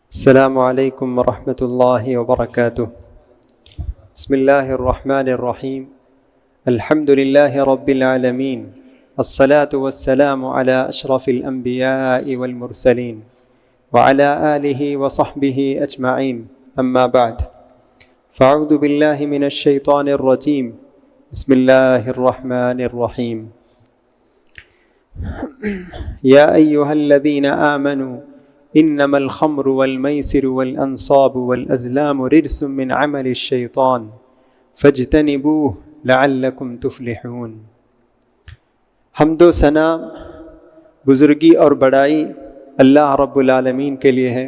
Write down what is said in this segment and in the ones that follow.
السلام علیکم ورحمۃ اللہ وبرکاتہ۔ بسم اللہ الرحمن الرحیم، الحمد للہ رب العالمین، الصلاة والسلام علی اشرف الانبیاء والمرسلین وعلی آلہ وصحبہ اجمعین، اما بعد فاعوذ باللہ من الشیطان الرجیم، بسم اللہ الرحمن الرحیم۔ یا ایہا الذین آمنوا انما الخمر والمیسر والانصاب والازلام رجس من عمل الشیطان فاجتنبوه لعلکم تفلحون۔ حمد و ثنا، بزرگی اور بڑائی اللہ رب العالمین کے لیے ہے،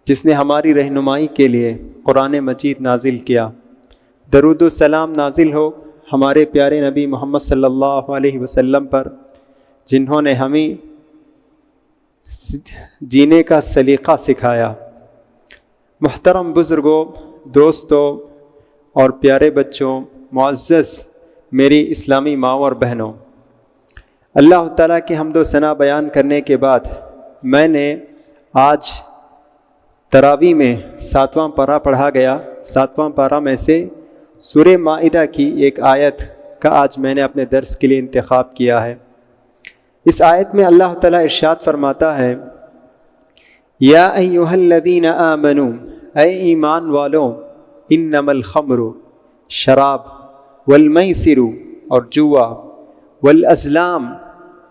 جس نے ہماری رہنمائی کے لیے قرآن مجید نازل کیا۔ درود و سلام نازل ہو ہمارے پیارے نبی محمد صلی اللہ علیہ وسلم پر، جنہوں نے ہمیں جینے کا سلیقہ سکھایا۔ محترم بزرگوں، دوستوں اور پیارے بچوں، معزز میری اسلامی ماں اور بہنوں، اللہ تعالیٰ کی حمد و ثنا بیان کرنے کے بعد میں نے آج تراویح میں 7واں پارہ پڑھا گیا۔ 7واں پارہ میں سے سورہ مائدہ کی ایک آیت کا آج میں نے اپنے درس کے لیے انتخاب کیا ہے۔ اس آیت میں اللہ تعالیٰ ارشاد فرماتا ہے، یا ایہا الذین آمنوا، اے ایمان والوں، انما الخمر، شراب، والمیسر، اور جوا، والازلام،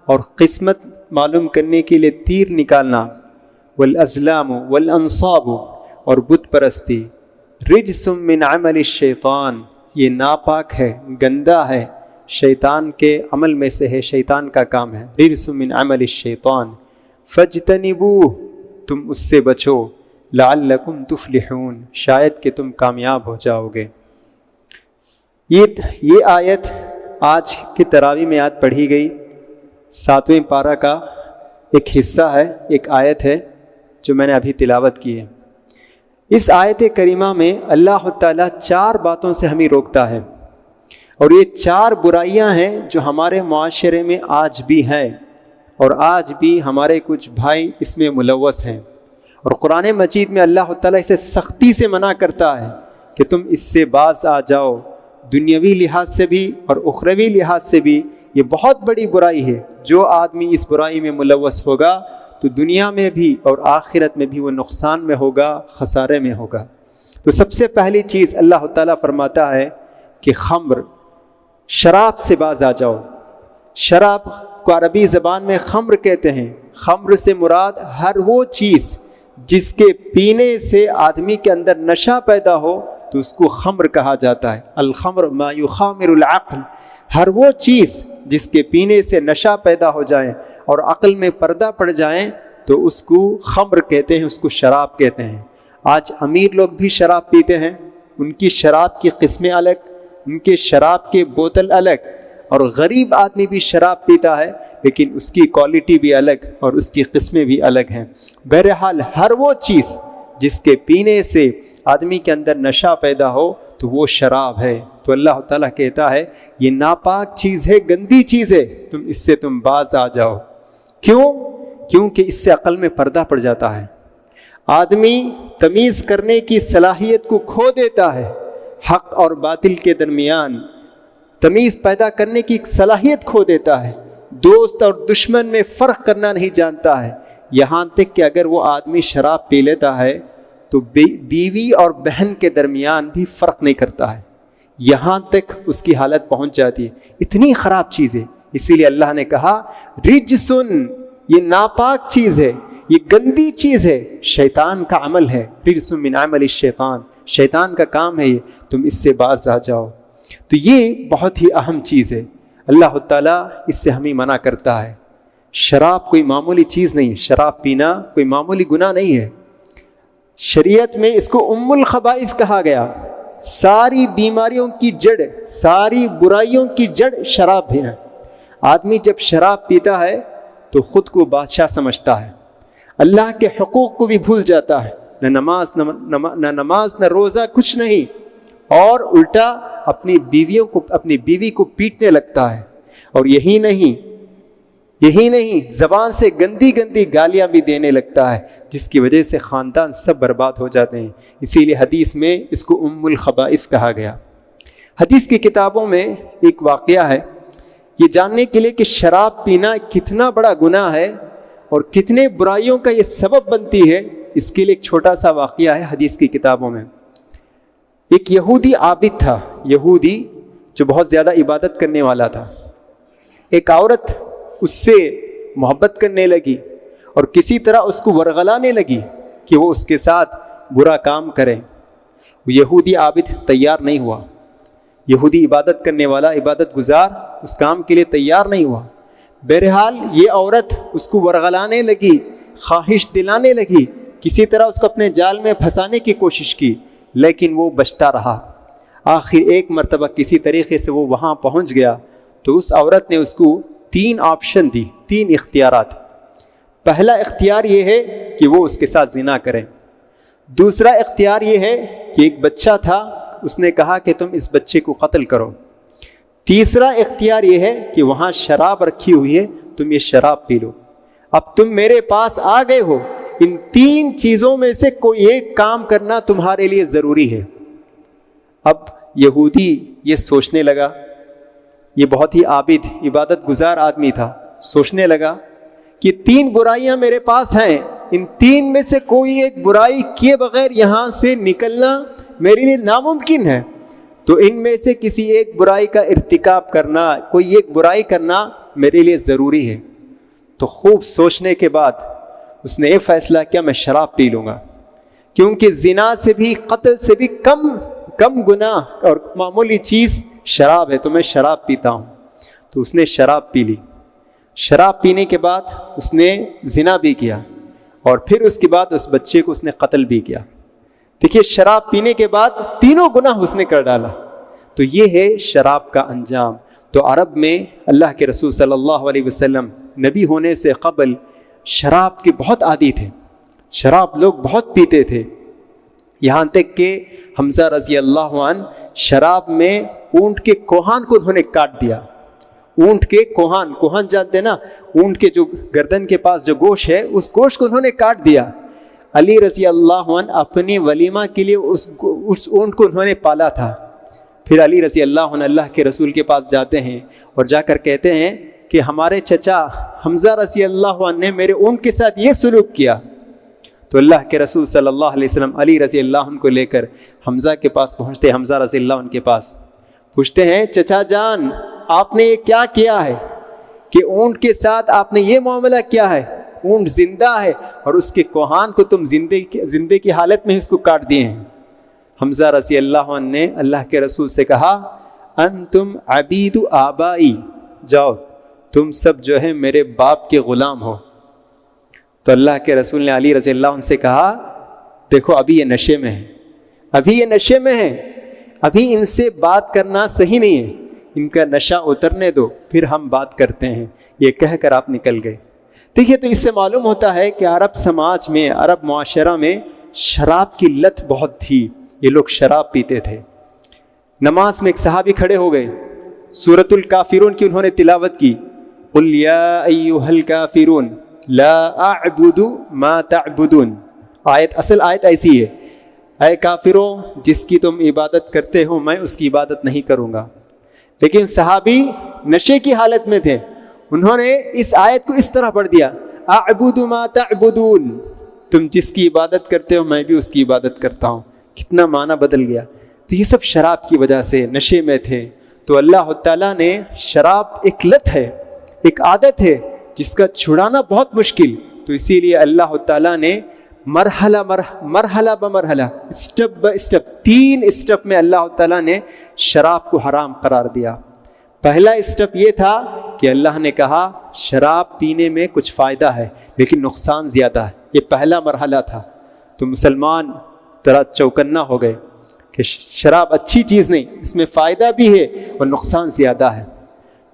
اور قسمت معلوم کرنے کے لیے تیر نکالنا، والازلام، والانصاب، اور بت پرستی، رجس من عمل الشیطان، یہ ناپاک ہے، گندا ہے، شیطان کے عمل میں سے ہے، شیطان کا کام ہے۔ رجس من عمل الشیطان فاجتنبوہ، تم اس سے بچو، لعلکم تفلحون، شاید کہ تم کامیاب ہو جاؤ گے۔ یہ آیت آج کی تراویح میں آج پڑھی گئی 7ویں پارہ کا ایک حصہ ہے، ایک آیت ہے جو میں نے ابھی تلاوت کی ہے۔ اس آیت کریمہ میں اللہ تعالیٰ 4 باتوں سے ہمیں روکتا ہے، اور یہ 4 برائیاں ہیں جو ہمارے معاشرے میں آج بھی ہیں، اور آج بھی ہمارے کچھ بھائی اس میں ملوث ہیں، اور قرآن مجید میں اللہ تعالیٰ اسے سختی سے منع کرتا ہے کہ تم اس سے باز آ جاؤ۔ دنیاوی لحاظ سے بھی اور اخروی لحاظ سے بھی یہ بہت بڑی برائی ہے۔ جو آدمی اس برائی میں ملوث ہوگا تو دنیا میں بھی اور آخرت میں بھی وہ نقصان میں ہوگا، خسارے میں ہوگا۔ تو سب سے پہلی چیز اللہ تعالیٰ فرماتا ہے کہ خمر، شراب سے باز آ جاؤ۔ شراب کو عربی زبان میں خمر کہتے ہیں۔ خمر سے مراد ہر وہ چیز جس کے پینے سے آدمی کے اندر نشہ پیدا ہو تو اس کو خمر کہا جاتا ہے۔ الخمر ما یخامر العقل، ہر وہ چیز جس کے پینے سے نشہ پیدا ہو جائے اور عقل میں پردہ پڑ جائیں تو اس کو خمر کہتے ہیں، اس کو شراب کہتے ہیں۔ آج امیر لوگ بھی شراب پیتے ہیں، ان کی شراب کی قسمیں الگ، ان کے شراب کے بوتل الگ، اور غریب آدمی بھی شراب پیتا ہے لیکن اس کی کوالٹی بھی الگ اور اس کی قسمیں بھی الگ ہیں۔ بہرحال ہر وہ چیز جس کے پینے سے آدمی کے اندر نشہ پیدا ہو تو وہ شراب ہے۔ تو اللہ تعالیٰ کہتا ہے یہ ناپاک چیز ہے، گندی چیز ہے، اس سے تم باز آ جاؤ۔ کیوں؟ کیونکہ اس سے عقل میں پردہ پڑ جاتا ہے، آدمی تمیز کرنے کی صلاحیت کو کھو دیتا ہے، حق اور باطل کے درمیان تمیز پیدا کرنے کی صلاحیت کھو دیتا ہے، دوست اور دشمن میں فرق کرنا نہیں جانتا ہے، یہاں تک کہ اگر وہ آدمی شراب پی لیتا ہے تو بیوی اور بہن کے درمیان بھی فرق نہیں کرتا ہے، یہاں تک اس کی حالت پہنچ جاتی ہے۔ اتنی خراب چیز ہے، اسی لیے اللہ نے کہا رجسن، یہ ناپاک چیز ہے، یہ گندی چیز ہے، شیطان کا عمل ہے۔ رجس من عمل الشیطان، شیطان کا کام ہے یہ، تم اس سے باز آ جاؤ۔ تو یہ بہت ہی اہم چیز ہے، اللہ تعالیٰ اس سے ہمیں منع کرتا ہے۔ شراب کوئی معمولی چیز نہیں، شراب پینا کوئی معمولی گناہ نہیں ہے۔ شریعت میں اس کو ام الخبائث کہا گیا، ساری بیماریوں کی جڑ، ساری برائیوں کی جڑ شراب ہے۔ آدمی جب شراب پیتا ہے تو خود کو بادشاہ سمجھتا ہے، اللہ کے حقوق کو بھی بھول جاتا ہے، نہ نماز نہ روزہ کچھ نہیں، اور الٹا اپنی بیوی کو پیٹنے لگتا ہے۔ اور یہی نہیں، یہی نہیں زبان سے گندی گندی گالیاں بھی دینے لگتا ہے، جس کی وجہ سے خاندان سب برباد ہو جاتے ہیں۔ اسی لیے حدیث میں اس کو ام الخبائث کہا گیا۔ حدیث کی کتابوں میں ایک واقعہ ہے، یہ جاننے کے لیے کہ شراب پینا کتنا بڑا گناہ ہے اور کتنے برائیوں کا یہ سبب بنتی ہے، اس کے لیے ایک چھوٹا سا واقعہ ہے حدیث کی کتابوں میں۔ ایک یہودی عابد تھا، یہودی جو بہت زیادہ عبادت کرنے والا تھا۔ ایک عورت اس سے محبت کرنے لگی اور کسی طرح اس کو ورغلانے لگی کہ وہ اس کے ساتھ برا کام کرے۔ وہ یہودی عابد تیار نہیں ہوا، یہودی عبادت کرنے والا، عبادت گزار اس کام کے لیے تیار نہیں ہوا۔ بہرحال یہ عورت اس کو ورغلانے لگی، خواہش دلانے لگی، کسی طرح اس کو اپنے جال میں پھنسانے کی کوشش کی، لیکن وہ بچتا رہا۔ آخر ایک مرتبہ کسی طریقے سے وہ وہاں پہنچ گیا تو اس عورت نے اس کو 3 آپشن دی، 3 اختیارات۔ پہلا اختیار یہ ہے کہ وہ اس کے ساتھ زنا کرے۔ دوسرا اختیار یہ ہے کہ ایک بچہ تھا، اس نے کہا کہ تم اس بچے کو قتل کرو۔ تیسرا اختیار یہ ہے کہ وہاں شراب رکھی ہوئی ہے، تم یہ شراب پی لو۔ اب تم میرے پاس آ گئے ہو، ان 3 چیزوں میں سے کوئی ایک کام کرنا تمہارے لیے ضروری ہے۔ اب یہودی یہ سوچنے لگا، یہ بہت ہی عابد عبادت گزار آدمی تھا، سوچنے لگا کہ 3 برائیاں میرے پاس ہیں، ان 3 میں سے کوئی ایک برائی کیے بغیر یہاں سے نکلنا میرے لیے ناممکن ہے، تو ان میں سے کسی ایک برائی کا ارتکاب کرنا، کوئی ایک برائی کرنا میرے لیے ضروری ہے۔ تو خوب سوچنے کے بعد اس نے یہ فیصلہ کیا، میں شراب پی لوں گا، کیونکہ زنا سے بھی، قتل سے بھی کم گناہ اور معمولی چیز شراب ہے، تو میں شراب پیتا ہوں۔ تو اس نے شراب پی لی۔ شراب پینے کے بعد اس نے زنا بھی کیا، اور پھر اس کے بعد اس بچے کو اس نے قتل بھی کیا۔ دیکھیے، شراب پینے کے بعد تینوں گناہ اس نے کر ڈالا۔ تو یہ ہے شراب کا انجام۔ تو عرب میں اللہ کے رسول صلی اللہ علیہ وسلم نبی ہونے سے قبل شراب کے بہت عادی تھے، شراب لوگ بہت پیتے تھے، یہاں تک کہ حمزہ رضی اللہ عنہ شراب میں اونٹ کے کوہان کو انہوں نے کاٹ دیا۔ اونٹ کے کوہان جانتے نا، اونٹ کے جو گردن کے پاس جو گوشت ہے، اس گوشت کو انہوں نے کاٹ دیا۔ علی رضی اللہ عنہ اپنی ولیمہ کے لیے اس اونٹ کو انہوں نے پالا تھا۔ پھر علی رضی اللہ عنہ اللہ کے رسول کے پاس جاتے ہیں اور جا کر کہتے ہیں کہ ہمارے چچا حمزہ رضی اللہ عنہ نے میرے اونٹ کے ساتھ یہ سلوک کیا۔ تو اللہ کے رسول صلی اللہ علیہ وسلم علی رضی اللہ عنہ کو لے کر حمزہ کے پاس پہنچتے، حمزہ رضی اللہ عنہ کے پاس پوچھتے ہیں، چچا جان آپ نے یہ کیا کیا ہے کہ اونٹ کے ساتھ آپ نے یہ معاملہ کیا ہے؟ اونٹ زندہ ہے اور اس کے کوہان کو تم زندے کی حالت میں اس کو کاٹ دیے ہیں۔ حمزہ رضی اللہ عنہ نے اللہ کے رسول سے کہا، انتم عبید آبائی، جاؤ تم سب جو ہے میرے باپ کے غلام ہو۔ تو اللہ کے رسول نے علی رضی اللہ عنہ سے کہا، دیکھو ابھی یہ نشے میں ہے، ابھی ان سے بات کرنا صحیح نہیں ہے، ان کا نشہ اترنے دو پھر ہم بات کرتے ہیں۔ یہ کہہ کر آپ نکل گئے۔ دیکھیے، تو اس سے معلوم ہوتا ہے کہ عرب سماج میں، عرب معاشرہ میں شراب کی لت بہت تھی، یہ لوگ شراب پیتے تھے۔ نماز میں ایک صحابی کھڑے ہو گئے، سورۃ الکافرون کی انہوں نے تلاوت کی، قل یا ایھا الکافرون لا اعبد ما تعبدون۔ اصل آیت ایسی ہے، اے کافروں جس کی تم عبادت کرتے ہو میں اس کی عبادت نہیں کروں گا۔ لیکن صحابی نشے کی حالت میں تھے، انہوں نے اس آیت کو اس طرح پڑھ دیا، اعبد ما تعبدون، تم جس کی عبادت کرتے ہو میں بھی اس کی عبادت کرتا ہوں۔ کتنا معنی بدل گیا۔ تو یہ سب شراب کی وجہ سے نشے میں تھے۔ تو اللہ تعالیٰ نے، شراب ایک لت ہے، ایک عادت ہے جس کا چھڑانا بہت مشکل، تو اسی لیے اللہ تعالیٰ نے مرحلہ بمرحلہ، اسٹیپ بائی اسٹیپ، 3 اسٹیپ میں اللہ تعالیٰ نے شراب کو حرام قرار دیا۔ پہلا اسٹیپ یہ تھا کہ اللہ نے کہا شراب پینے میں کچھ فائدہ ہے لیکن نقصان زیادہ ہے، یہ پہلا مرحلہ تھا۔ تو مسلمان طرح چوکنا ہو گئے کہ شراب اچھی چیز نہیں، اس میں فائدہ بھی ہے اور نقصان زیادہ ہے۔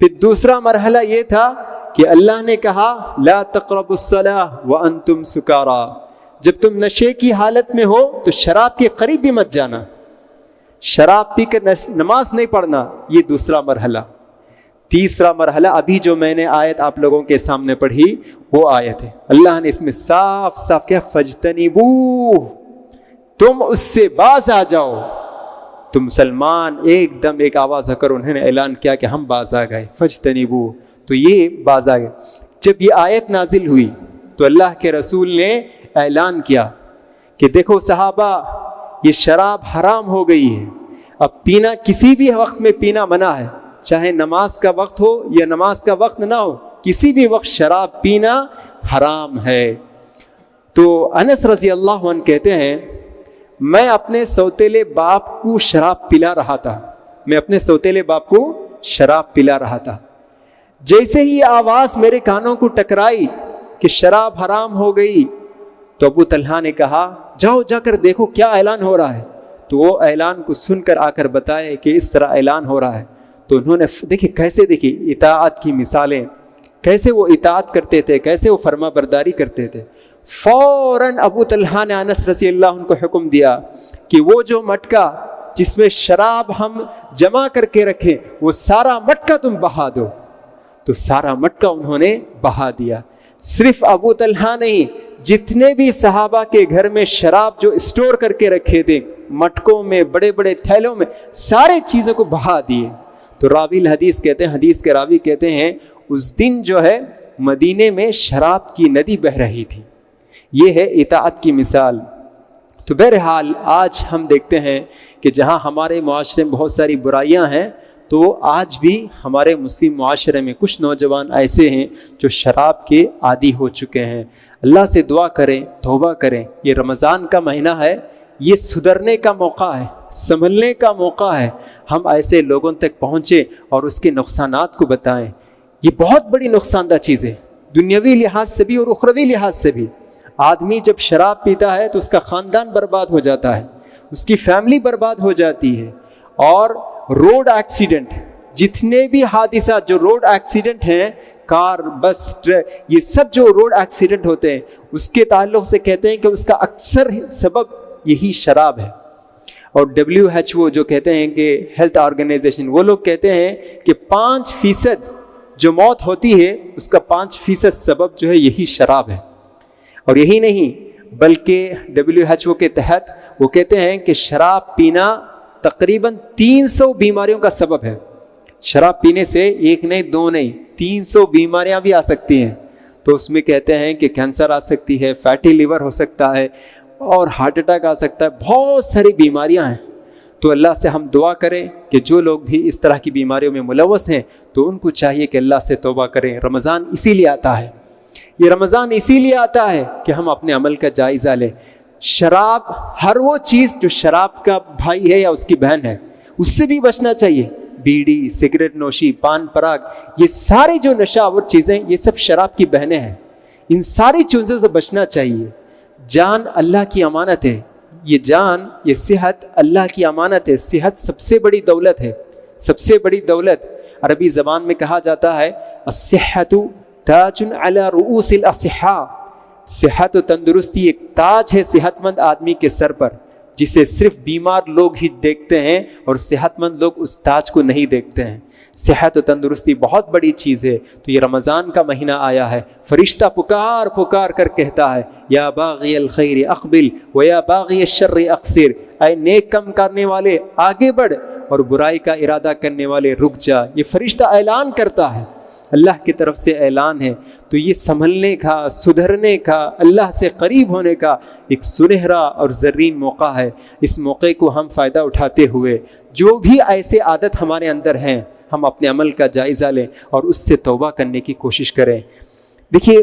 پھر دوسرا مرحلہ یہ تھا کہ اللہ نے کہا لا تقربوا الصلاۃ وانتم سکارا، جب تم نشے کی حالت میں ہو تو شراب کے قریب بھی مت جانا، شراب پی کر نماز نہیں پڑھنا، یہ دوسرا مرحلہ۔ تیسرا مرحلہ ابھی جو میں نے آیت آپ لوگوں کے سامنے پڑھی وہ آیت ہے. اللہ نے اس میں صاف صاف کیا فجتنبوہ، تم اس سے باز آ جاؤ. تو مسلمان ایک دم ایک آواز ہو کر انہوں نے اعلان کیا کہ ہم باز آ گئے، فجتنبوہ. تو یہ باز آ گئے. جب یہ آیت نازل ہوئی تو اللہ کے رسول نے اعلان کیا کہ دیکھو صحابہ، یہ شراب حرام ہو گئی ہے. اب پینا کسی بھی وقت میں پینا منع ہے، چاہے نماز کا وقت ہو یا نماز کا وقت نہ ہو، کسی بھی وقت شراب پینا حرام ہے. تو انس رضی اللہ عنہ کہتے ہیں میں اپنے سوتیلے باپ کو شراب پلا رہا تھا، میں اپنے سوتیلے باپ کو شراب پلا رہا تھا. جیسے ہی یہ آواز میرے کانوں کو ٹکرائی کہ شراب حرام ہو گئی تو ابو طلحہ نے کہا جاؤ جا کر دیکھو کیا اعلان ہو رہا ہے. تو وہ اعلان کو سن کر آ کر بتائے کہ اس طرح اعلان ہو رہا ہے. تو انہوں نے دیکھیں اطاعت کی مثالیں، کیسے وہ اطاعت کرتے تھے، کیسے وہ فرما برداری کرتے تھے. فوراً ابو طلحہ نے انس رضی اللہ عنہ کو حکم دیا کہ وہ جو مٹکا جس میں شراب ہم جمع کر کے رکھیں وہ سارا مٹکا تم بہا دو. تو سارا مٹکا انہوں نے بہا دیا. صرف ابو طلحہ نہیں، جتنے بھی صحابہ کے گھر میں شراب جو اسٹور کر کے رکھے تھے مٹکوں میں، بڑے بڑے تھیلوں میں، سارے چیزوں کو بہا دیے. تو راوی الحدیث کہتے ہیں، حدیث کے راوی کہتے ہیں اس دن جو ہے مدینے میں شراب کی ندی بہہ رہی تھی. یہ ہے اطاعت کی مثال. تو بہرحال آج ہم دیکھتے ہیں کہ جہاں ہمارے معاشرے میں بہت ساری برائیاں ہیں تو آج بھی ہمارے مسلم معاشرے میں کچھ نوجوان ایسے ہیں جو شراب کے عادی ہو چکے ہیں. اللہ سے دعا کریں، توبہ کریں. یہ رمضان کا مہینہ ہے، یہ سدھرنے کا موقع ہے، سنبھلنے کا موقع ہے. ہم ایسے لوگوں تک پہنچے اور اس کے نقصانات کو بتائیں. یہ بہت بڑی نقصان دہ چیز ہے، دنیاوی لحاظ سے بھی اور اخروی لحاظ سے بھی. آدمی جب شراب پیتا ہے تو اس کا خاندان برباد ہو جاتا ہے، اس کی فیملی برباد ہو جاتی ہے. اور روڈ ایکسیڈنٹ، جتنے بھی حادثات جو روڈ ایکسیڈنٹ ہیں، کار، بس، یہ سب جو روڈ ایکسیڈنٹ ہوتے ہیں اس کے تعلق سے کہتے ہیں کہ اس کا اکثر سبب یہی شراب ہے. اور WHO جو کہتے ہیں کہ ہیلتھ آرگنائزیشن، وہ لوگ کہتے ہیں کہ 5% جو موت ہوتی ہے اس کا 5% سبب جو ہے یہی شراب ہے. اور یہی نہیں بلکہ WHO کے تحت وہ کہتے ہیں کہ شراب پینا تقریباً 300 بیماریوں کا سبب ہے. شراب پینے سے ایک نہیں، دو نہیں، 300 بیماریاں بھی آ سکتی ہیں. تو اس میں کہتے ہیں کہ کینسر آ سکتی ہے، فیٹی لیور ہو سکتا ہے اور ہارٹ اٹیک آ سکتا ہے، بہت ساری بیماریاں ہیں. تو اللہ سے ہم دعا کریں کہ جو لوگ بھی اس طرح کی بیماریوں میں ملوث ہیں تو ان کو چاہیے کہ اللہ سے توبہ کریں. رمضان اسی لیے آتا ہے، یہ رمضان اسی لیے آتا ہے کہ ہم اپنے عمل کا جائزہ لیں. شراب، ہر وہ چیز جو شراب کا بھائی ہے یا اس کی بہن ہے اس سے بھی بچنا چاہیے. بیڑی، سگریٹ نوشی، پان پراگ، یہ ساری جو نشہ آور چیزیں یہ سب شراب کی بہنیں ہیں. ان ساری چیزوں سے بچنا چاہیے. جان اللہ کی امانت ہے، یہ جان، یہ صحت اللہ کی امانت ہے. صحت سب سے بڑی دولت ہے، سب سے بڑی دولت. عربی زبان میں کہا جاتا ہے الصحۃ تاج علی رؤوس الاصحاء. صحت و تندرستی ایک تاج ہے صحت مند آدمی کے سر پر، جسے صرف بیمار لوگ ہی دیکھتے ہیں اور صحت مند لوگ اس تاج کو نہیں دیکھتے ہیں. صحت و تندرستی بہت بڑی چیز ہے. تو یہ رمضان کا مہینہ آیا ہے، فرشتہ پکار پکار کر کہتا ہے یا باغی الخیر اقبل و یا باغی الشر اقصر. اے نیک کم کرنے والے آگے بڑھ اور برائی کا ارادہ کرنے والے رک جا. یہ فرشتہ اعلان کرتا ہے، اللہ کی طرف سے اعلان ہے. تو یہ سنبھلنے کا، سدھرنے کا، اللہ سے قریب ہونے کا ایک سنہرا اور زرین موقع ہے. اس موقع کو ہم فائدہ اٹھاتے ہوئے جو بھی ایسے عادت ہمارے اندر ہیں ہم اپنے عمل کا جائزہ لیں اور اس سے توبہ کرنے کی کوشش کریں. دیکھیے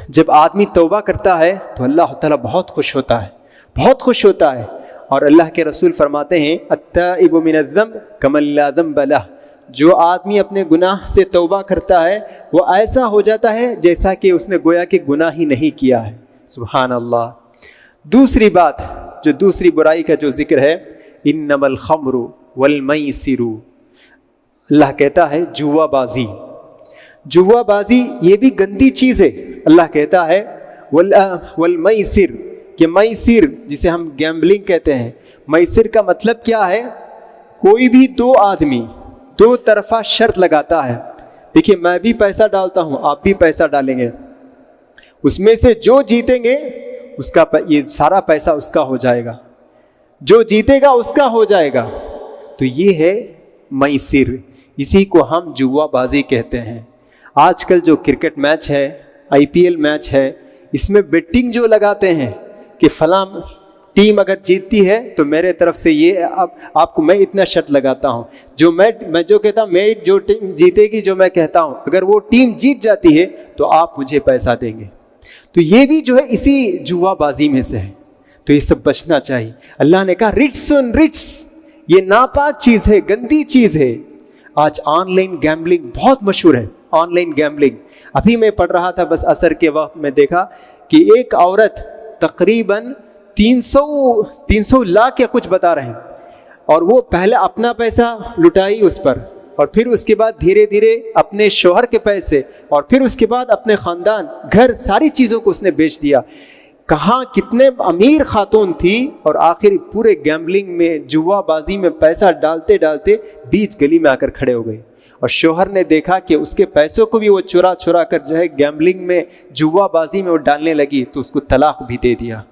جب آدمی توبہ کرتا ہے تو اللہ تعالیٰ بہت خوش ہوتا ہے، بہت خوش ہوتا ہے. اور اللہ کے رسول فرماتے ہیں التائب من الذنب کمن لا ذنب لہ. جو آدمی اپنے گناہ سے توبہ کرتا ہے وہ ایسا ہو جاتا ہے جیسا کہ اس نے گویا کہ گناہ ہی نہیں کیا ہے. سبحان اللہ. دوسری بات، جو دوسری برائی کا جو ذکر ہے، انما الخمر والمیسر. اللہ کہتا ہے جوا بازی. جوا بازی یہ بھی گندی چیز ہے. اللہ کہتا ہے والمیسر، کہ میسر جسے ہم گیمبلنگ کہتے ہیں. میسر کا مطلب کیا ہے؟ کوئی بھی دو آدمی دو طرفہ شرط لگاتا ہے. دیکھیے میں بھی پیسہ ڈالتا ہوں, آپ بھی پیسہ ڈالیں گے, اس میں سے جو جیتیں گے اس کا یہ سارا پیسہ اس کا ہو جائے گا, جو جیتے گا اس کا ہو جائے گا. تو یہ ہے میسر, اسی کو ہم جوا بازی کہتے ہیں. آج کل جو کرکٹ میچ ہے, IPL میچ ہے, اس میں بیٹنگ جو لگاتے ہیں کہ فلاں ٹیم اگر جیتتی ہے تو میرے طرف سے یہ آپ کو میں اتنا شرط لگاتا ہوں, جو میں جو کہتا ہوں میری جو ٹیم جیتے گی, جو میں کہتا ہوں اگر وہ ٹیم جیت جاتی ہے تو آپ مجھے پیسہ دیں گے. تو یہ بھی جو ہے اسی جوا بازی میں سے ہے. تو یہ سب بچنا چاہیے. اللہ نے کہا رجس, یہ ناپاک چیز ہے, گندی چیز ہے. آج آن لائن گیمبلنگ بہت مشہور ہے. آن لائن گیمبلنگ, ابھی میں پڑھ رہا تھا بس عصر کے وقت میں دیکھا کہ ایک عورت تقریباً 300 لاکھ یا کچھ بتا رہے ہیں, اور وہ پہلے اپنا پیسہ لٹائی اس پر, اور پھر اس کے بعد دھیرے دھیرے اپنے شوہر کے پیسے, اور پھر اس کے بعد اپنے خاندان, گھر, ساری چیزوں کو اس نے بیچ دیا. کہاں کتنے امیر خاتون تھی, اور آخر پورے گیمبلنگ میں, جوا بازی میں پیسہ ڈالتے ڈالتے بیچ گلی میں آ کر کھڑے ہو گئی. اور شوہر نے دیکھا کہ اس کے پیسوں کو بھی وہ چرا کر جو ہے گیمبلنگ میں, جوا بازی میں وہ ڈالنے لگی, تو اس کو طلاق بھی دے دیا.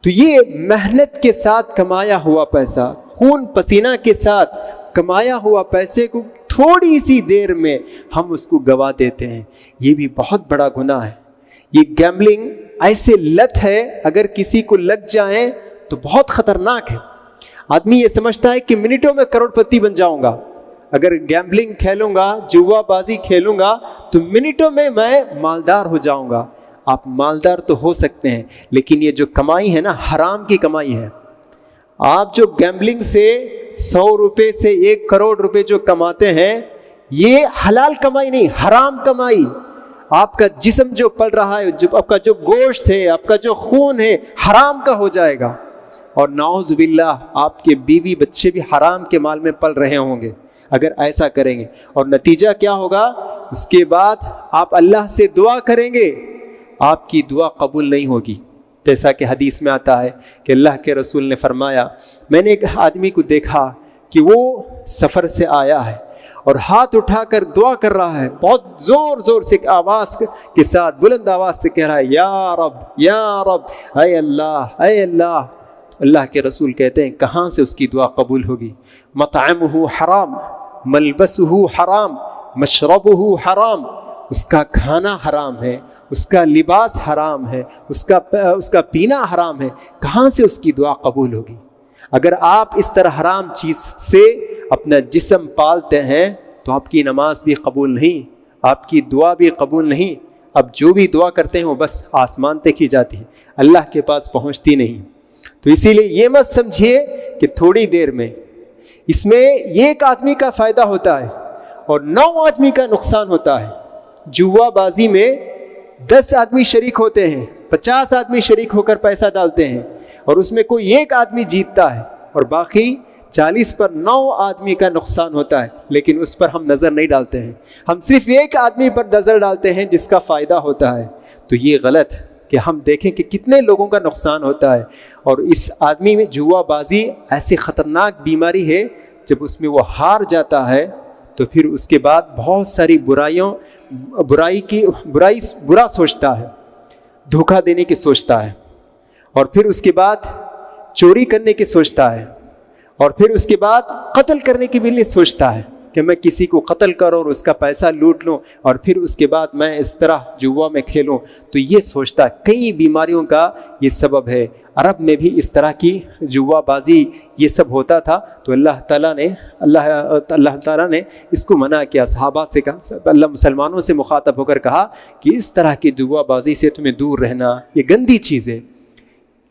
تو یہ محنت کے ساتھ کمایا ہوا پیسہ, خون پسینہ کے ساتھ کمایا ہوا پیسے کو تھوڑی سی دیر میں ہم اس کو گوا دیتے ہیں. یہ بھی بہت بڑا گناہ ہے. یہ گیمبلنگ ایسے لت ہے, اگر کسی کو لگ جائیں تو بہت خطرناک ہے. آدمی یہ سمجھتا ہے کہ منٹوں میں کروڑ پتی بن جاؤں گا, اگر گیمبلنگ کھیلوں گا, جوا بازی کھیلوں گا تو منٹوں میں مالدار ہو جاؤں گا. آپ مالدار تو ہو سکتے ہیں, لیکن یہ جو کمائی ہے نا, حرام کی کمائی ہے. آپ جو گیمبلنگ سے 100 روپے سے 1 کروڑ روپے جو کماتے ہیں, یہ حلال کمائی نہیں, حرام کمائی. آپ کا جسم جو پل رہا ہے, جو آپ کا جو گوشت ہے, آپ کا جو خون ہے, حرام کا ہو جائے گا. اور نعوذ باللہ آپ کے بیوی بچے بھی حرام کے مال میں پل رہے ہوں گے اگر ایسا کریں گے. اور نتیجہ کیا ہوگا, اس کے بعد آپ اللہ سے دعا کریں گے, آپ کی دعا قبول نہیں ہوگی. جیسا کہ حدیث میں آتا ہے کہ اللہ کے رسول نے فرمایا, میں نے ایک آدمی کو دیکھا کہ وہ سفر سے آیا ہے اور ہاتھ اٹھا کر دعا کر رہا ہے, بہت زور سے آواز کے ساتھ, بلند آواز سے کہہ رہا ہے, یا رب یا رب, اے اللہ اے اللہ. اللہ کے رسول کہتے ہیں کہاں سے اس کی دعا قبول ہوگی؟ مطعمہ حرام, ملبسہ حرام, مشربہ حرام, اس کا کھانا حرام ہے, اس کا لباس حرام ہے, اس کا پینا حرام ہے. کہاں سے اس کی دعا قبول ہوگی؟ اگر آپ اس طرح حرام چیز سے اپنا جسم پالتے ہیں تو آپ کی نماز بھی قبول نہیں, آپ کی دعا بھی قبول نہیں. اب جو بھی دعا کرتے ہیں وہ بس آسمان تک ہی جاتی ہے, اللہ کے پاس پہنچتی نہیں. تو اسی لیے یہ مت سمجھیے کہ تھوڑی دیر میں اس میں ایک آدمی کا فائدہ ہوتا ہے اور 9 آدمی کا نقصان ہوتا ہے. جوا بازی میں 10 آدمی شریک ہوتے ہیں, 50 آدمی شریک ہو کر پیسہ ڈالتے ہیں, اور اس میں کوئی ایک آدمی جیتتا ہے اور باقی 40 پر 9 آدمی کا نقصان ہوتا ہے. لیکن اس پر ہم نظر نہیں ڈالتے ہیں, ہم صرف ایک آدمی پر نظر ڈالتے ہیں جس کا فائدہ ہوتا ہے. تو یہ غلط کہ ہم دیکھیں کہ کتنے لوگوں کا نقصان ہوتا ہے. اور اس آدمی میں جوا بازی ایسی خطرناک بیماری ہے, جب اس میں وہ ہار جاتا ہے تو پھر اس کے بعد بہت ساری برا سوچتا ہے, دھوکہ دینے کی سوچتا ہے, اور پھر اس کے بعد چوری کرنے کی سوچتا ہے, اور پھر اس کے بعد قتل کرنے کی بھی نہیں سوچتا ہے کہ میں کسی کو قتل کروں اور اس کا پیسہ لوٹ لوں, اور پھر اس کے بعد میں اس طرح جوا میں کھیلوں. تو یہ سوچتا ہے. کئی بیماریوں کا یہ سبب ہے. عرب میں بھی اس طرح کی جوا بازی یہ سب ہوتا تھا, تو اللہ تعالیٰ نے اس کو منع کیا. صحابہ سے کہا, اللہ مسلمانوں سے مخاطب ہو کر کہا کہ اس طرح کی جوا بازی سے تمہیں دور رہنا, یہ گندی چیز ہے.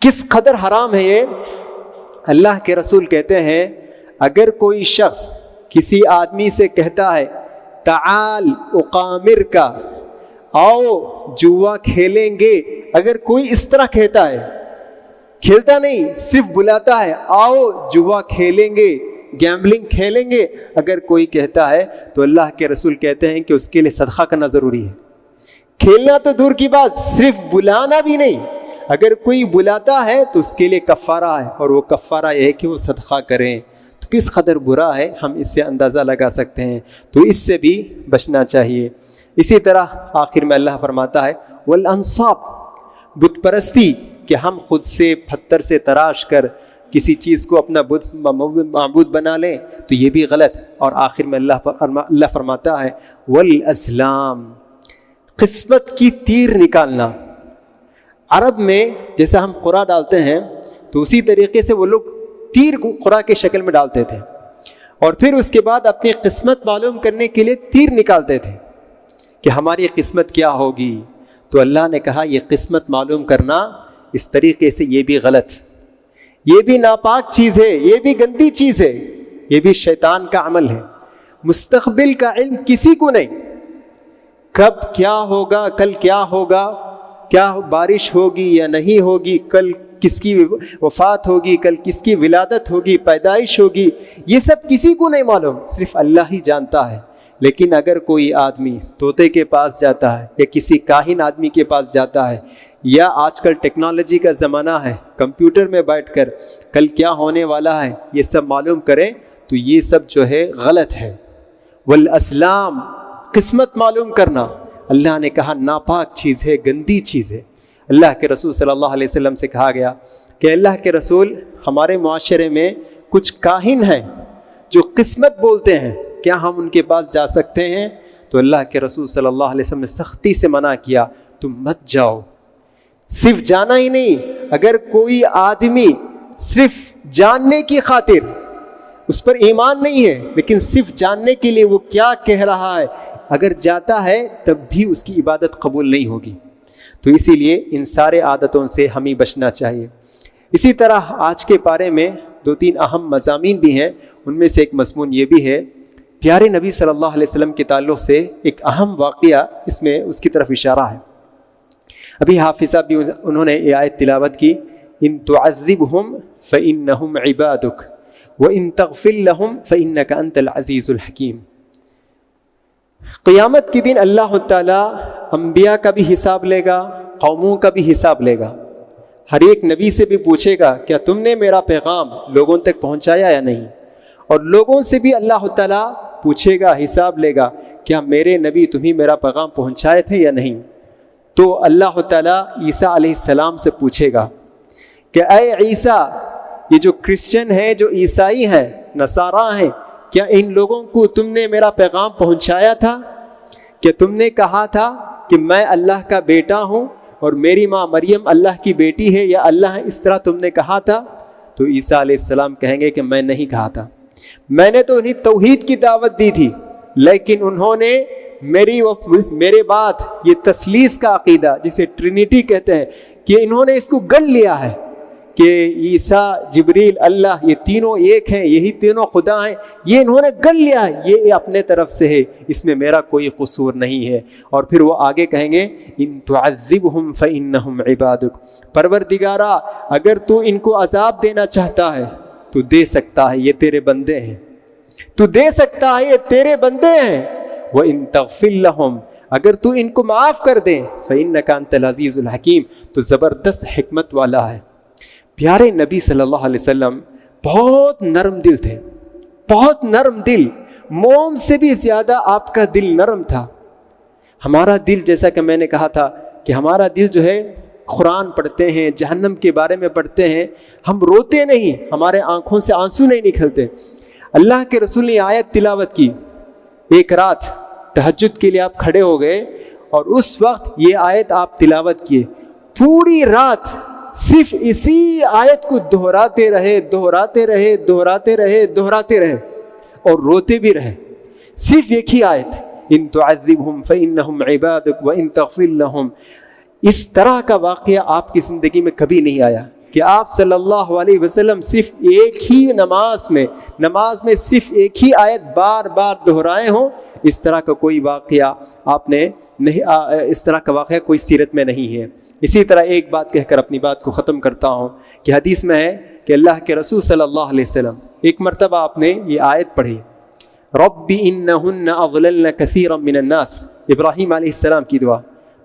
کس قدر حرام ہے یہ؟ اللہ کے رسول کہتے ہیں اگر کوئی شخص کسی آدمی سے کہتا ہے تعال اقامر کا, آؤ جوا کھیلیں گے, اگر کوئی اس طرح کہتا ہے, کھیلتا نہیں صرف بلاتا ہے آؤ جوا کھیلیں گے, گیمبلنگ کھیلیں گے, اگر کوئی کہتا ہے تو اللہ کے رسول کہتے ہیں کہ اس کے لیے صدقہ کرنا ضروری ہے. کھیلنا تو دور کی بات, صرف بلانا بھی نہیں, اگر کوئی بلاتا ہے تو اس کے لیے کفارہ ہے, اور وہ کفارہ یہ ہے کہ وہ صدقہ کریں. تو کس قدر برا ہے ہم اس سے اندازہ لگا سکتے ہیں، تو اس سے بھی بچنا چاہیے۔ اسی طرح آخر میں اللہ فرماتا ہے والانصاب، بت پرستی، کہ ہم خود سے پتھر سے تراش کر کسی چیز کو اپنا معبود بنا لیں، تو یہ بھی غلط۔ اور آخر میں اللہ فرماتا ہے والازلام، قسمت کی تیر نکالنا۔ عرب میں جیسا ہم قرآن ڈالتے ہیں تو اسی طریقے سے وہ لوگ تیر کو قرآن کے شکل میں ڈالتے تھے، اور پھر اس کے بعد اپنی قسمت معلوم کرنے کے لیے تیر نکالتے تھے کہ ہماری قسمت کیا ہوگی۔ تو اللہ نے کہا یہ قسمت معلوم کرنا اس طریقے سے یہ بھی غلط، یہ بھی ناپاک چیز ہے، یہ بھی گندی چیز ہے، یہ بھی شیطان کا عمل ہے۔ مستقبل کا علم کسی کو نہیں، کب کیا ہوگا، کل کیا ہوگا، کیا بارش ہوگی یا نہیں ہوگی، کل کس کی وفات ہوگی، کل کس کی ولادت ہوگی، پیدائش ہوگی، یہ سب کسی کو نہیں معلوم، صرف اللہ ہی جانتا ہے۔ لیکن اگر کوئی آدمی طوطے کے پاس جاتا ہے یا کسی کاہن آدمی کے پاس جاتا ہے، یا آج کل ٹیکنالوجی کا زمانہ ہے، کمپیوٹر میں بیٹھ کر کل کیا ہونے والا ہے یہ سب معلوم کریں، تو یہ سب جو ہے غلط ہے۔ والاسلام، قسمت معلوم کرنا، اللہ نے کہا ناپاک چیز ہے، گندی چیز ہے۔ اللہ کے رسول صلی اللہ علیہ وسلم سے کہا گیا کہ اللہ کے رسول، ہمارے معاشرے میں کچھ کاہن ہیں جو قسمت بولتے ہیں، کیا ہم ان کے پاس جا سکتے ہیں؟ تو اللہ کے رسول صلی اللہ علیہ وسلم نے سختی سے منع کیا، تم مت جاؤ۔ صرف جانا ہی نہیں، اگر کوئی آدمی صرف جاننے کی خاطر، اس پر ایمان نہیں ہے لیکن صرف جاننے کے لیے وہ کیا کہہ رہا ہے، اگر جاتا ہے تب بھی اس کی عبادت قبول نہیں ہوگی۔ تو اسی لیے ان سارے عادتوں سے ہمیں بچنا چاہیے۔ اسی طرح آج کے پارے میں 2-3 اہم مضامین بھی ہیں، ان میں سے ایک مضمون یہ بھی ہے، پیارے نبی صلی اللہ علیہ وسلم کے تعلق سے ایک اہم واقعہ اس میں اس کی طرف اشارہ ہے۔ ابھی حافظ صاحب بھی انہوں نے یہ آیت تلاوت کی، ان تعذبہم فإنہم عبادک وإن تغفر لہم فإنک انت العزیز الحکیم۔ قیامت کے دن اللہ تعالیٰ انبیاء کا بھی حساب لے گا، قوموں کا بھی حساب لے گا، ہر ایک نبی سے بھی پوچھے گا کیا تم نے میرا پیغام لوگوں تک پہنچایا یا نہیں، اور لوگوں سے بھی اللہ تعالیٰ پوچھے گا، حساب لے گا، کیا میرے نبی تمہیں میرا پیغام پہنچائے تھے یا نہیں۔ تو اللہ تعالیٰ عیسیٰ علیہ السلام سے پوچھے گا کہ اے عیسیٰ، یہ جو کرسچن ہیں، جو عیسائی ہیں، نصارہ ہیں، کیا ان لوگوں کو تم نے میرا پیغام پہنچایا تھا؟ کہ تم نے کہا تھا کہ میں اللہ کا بیٹا ہوں اور میری ماں مریم اللہ کی بیٹی ہے یا اللہ ہے، اس طرح تم نے کہا تھا؟ تو عیسیٰ علیہ السلام کہیں گے کہ میں نہیں کہا تھا، میں نے تو انہیں توحید کی دعوت دی تھی، لیکن انہوں نے میرے بعد یہ تثلیث کا عقیدہ جسے ٹرینیٹی کہتے ہیں کہ انہوں نے اس کو گل لیا ہے کہ عیسیٰ، جبریل، اللہ یہ تینوں ایک ہیں، یہی تینوں خدا ہیں، یہ انہوں نے گل لیا ہے، یہ اپنے طرف سے ہے، اس میں میرا کوئی قصور نہیں ہے۔ اور پھر وہ آگے کہیں گے ان تعذبہم فإنہم عبادک، پروردگارا اگر تو ان کو عذاب دینا چاہتا ہے تو دے سکتا ہے، یہ تیرے بندے ہیں، تو دے سکتا ہے، یہ تیرے بندے ہیں۔ وَإِن تَغْفِرْ لَهُمْ، اگر تو ان کو معاف کر دے، فَإِنَّكَ أَنْتَ الْعَزِيزُ الْحَكِيمُ، تو زبردست حکمت والا ہے۔ پیارے نبی صلی اللہ علیہ وسلم بہت نرم دل تھے، بہت نرم دل، موم سے بھی زیادہ آپ کا دل نرم تھا۔ ہمارا دل، جیسا کہ میں نے کہا تھا کہ ہمارا دل جو ہے، قرآن پڑھتے ہیں، جہنم کے بارے میں پڑھتے ہیں، ہم روتے نہیں، ہمارے آنکھوں سے آنسو نہیں نکلتے۔ اللہ کے رسول نے آیت تلاوت کی، ایک رات تہجد کے لیے آپ کھڑے ہو گئے اور اس وقت یہ آیت آپ تلاوت کیے، پوری رات صرف اسی آیت کو دہراتے رہے، دہراتے رہے، دہراتے رہے، دہراتے رہے، اور روتے بھی رہے، صرف ایک ہی آیت، ان تعذبہم فإنہم عبادک وإن تغفر لہم۔ اس طرح کا واقعہ آپ کی زندگی میں کبھی نہیں آیا کہ آپ صلی اللہ علیہ وسلم صرف ایک ہی نماز میں صرف ایک ہی آیت بار بار دہرائے ہوں۔ اس طرح کا کوئی واقعہ آپ نے نہیں، اس طرح کا واقعہ کوئی سیرت میں نہیں ہے۔ اسی طرح ایک بات کہہ کر اپنی بات کو ختم کرتا ہوں کہ حدیث میں ہے کہ اللہ کے رسول صلی اللہ علیہ وسلم ایک مرتبہ آپ نے یہ آیت پڑھی، رب انہن اضللن کثیرا من الناس، ابراہیم علیہ السلام کی دعا،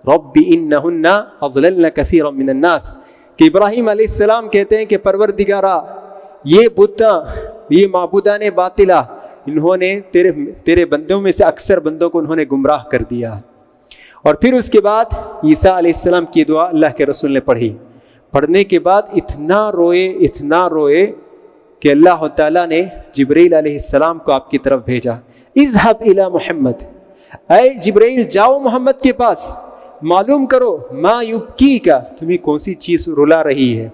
رب انہن اضللن کثیرا من الناس، کہ ابراہیم علیہ السلام کہتے ہیں کہ پروردگارا یہ بتاں یہ معبودان باطلہ انہوں نے تیرے بندوں میں سے اکثر بندوں کو انہوں نے گمراہ کر دیا. اور پھر اس کے بعد عیسیٰ علیہ السلام کی دعا اللہ کے رسول نے پڑھی. پڑھنے کے بعد اتنا روئے کہ اللہ تعالیٰ نے جبرائیل علیہ السلام کو آپ کی طرف بھیجا. اذهب الی محمد، اے جبرائیل جاؤ محمد کے پاس، معلوم کرو ما یبکیک، تمہیں کون سی چیز رلا رہی ہے.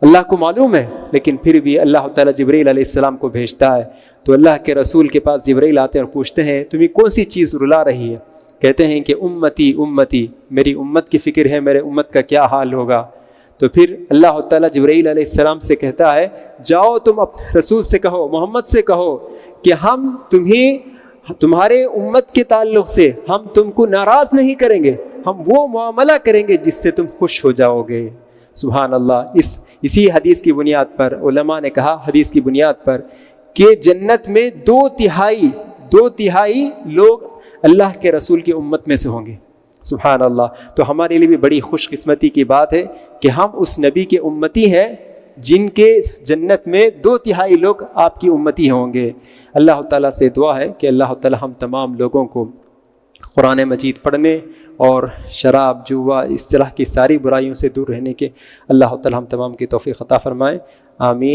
اللہ کو معلوم ہے، لیکن پھر بھی اللہ تعالیٰ جبرائیل علیہ السلام کو بھیجتا ہے. تو اللہ کے رسول کے پاس جبرائیل آتے ہیں اور پوچھتے ہیں تمہیں کون سی چیز رلا رہی ہے. کہتے ہیں کہ امتی امتی، میری امت کی فکر ہے، میرے امت کا کیا حال ہوگا. تو پھر اللہ تعالیٰ جبرائیل علیہ السلام سے کہتا ہے جاؤ تم اپنے رسول سے کہو، محمد سے کہو کہ ہم تمہارے امت کے تعلق سے ہم تم کو ناراض نہیں کریں گے، ہم وہ معاملہ کریں گے جس سے تم خوش ہو جاؤ گے. سبحان اللہ. اسی حدیث کی بنیاد پر علماء نے کہا، حدیث کی بنیاد پر، کہ جنت میں دو تہائی لوگ اللہ کے رسول کی امت میں سے ہوں گے. سبحان اللہ. تو ہمارے لیے بھی بڑی خوش قسمتی کی بات ہے کہ ہم اس نبی کے امتی ہیں جن کے جنت میں 2/3 لوگ آپ کی امتی ہوں گے. اللہ تعالیٰ سے دعا ہے کہ اللہ تعالیٰ ہم تمام لوگوں کو قرآن مجید پڑھنے اور شراب، جوا، اس طرح کی ساری برائیوں سے دور رہنے کے اللہ تعالیٰ ہم تمام کی توفیق عطا فرمائے. آمین.